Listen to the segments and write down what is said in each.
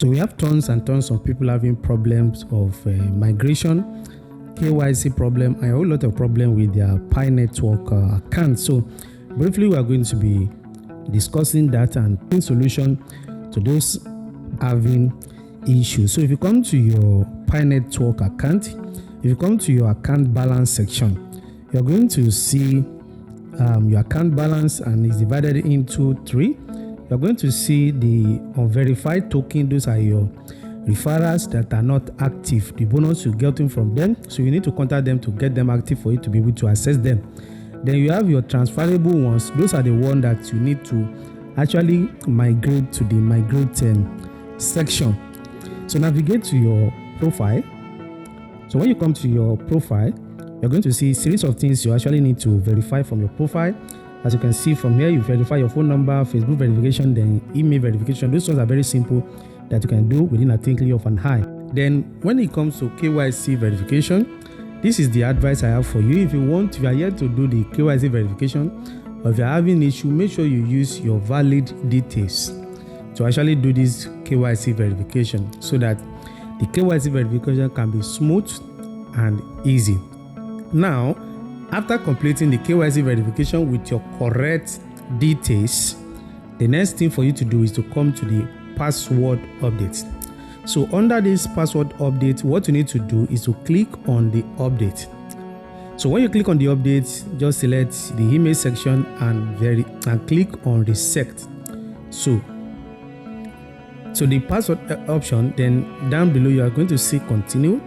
So we have tons and tons of people having problems of migration, KYC problem, and a whole lot of problem with their Pi Network account. So briefly, we are going to be discussing that and in solution to those having issues. So if you come to your Pi Network account, if you come to your account balance section, you're going to see your account balance, and it's divided into 3. You're going to see the unverified token. Those are your referrals that are not active, the bonus you're getting from them. So you need to contact them to get them active for you to be able to access them. Then you have your transferable ones. Those are the ones that you need to actually migrate to the migrate section. So navigate to your profile. So when you come to your profile, you're going to see a series of things you actually need to verify from your profile. As you can see from here, you verify your phone number, Facebook verification, then email verification. Those ones are very simple that you can do within a twinkling of an eye. Then when it comes to KYC verification, this is the advice I have for you. If you are yet to do the KYC verification, or if you're having issue, make sure you use your valid details to actually do this KYC verification so that the KYC verification can be smooth and easy. Now, after completing the KYC verification with your correct details, the next thing for you to do is to come to the password update. So under this password update, what you need to do is to click on the update. So when you click on the update, just select the email section and click on reset. So the password option, then down below you are going to see continue.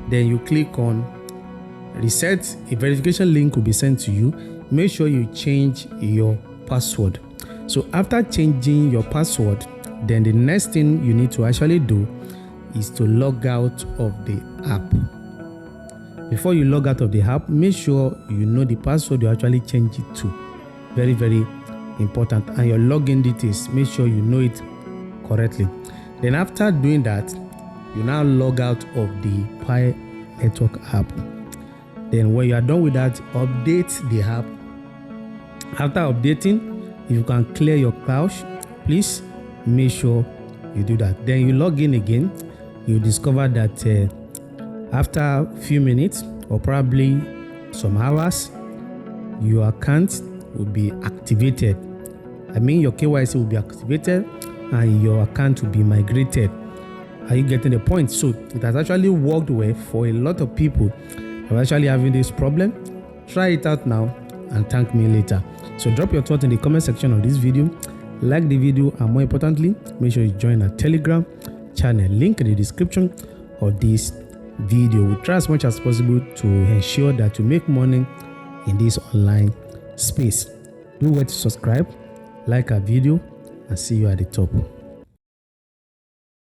Then you click on reset. A verification link will be sent to you. Make sure you change your password. So after changing your password, then the next thing you need to actually do is to log out of the app. Before you log out of the app, make sure you know the password you actually change it to. Very, very important. And your login details, make sure you know it correctly. Then after doing that, you now log out of the Pi Network app. Then when you are done with that, update the app. After updating, if you can clear your cache, please make sure you do that. Then you log in again. You discover that after a few minutes or probably some hours, your account will be activated. I mean, your KYC will be activated and your account will be migrated. Are you getting the point? So it has actually worked well for a lot of people who are actually having this problem. Try it out now and thank me later. So drop your thoughts in the comment section of this video. Like the video, and more importantly, make sure you join our Telegram channel. Link in the description of this video. We try as much as possible to ensure that you make money in this online space. Do well to subscribe, like our video, and see you at the top.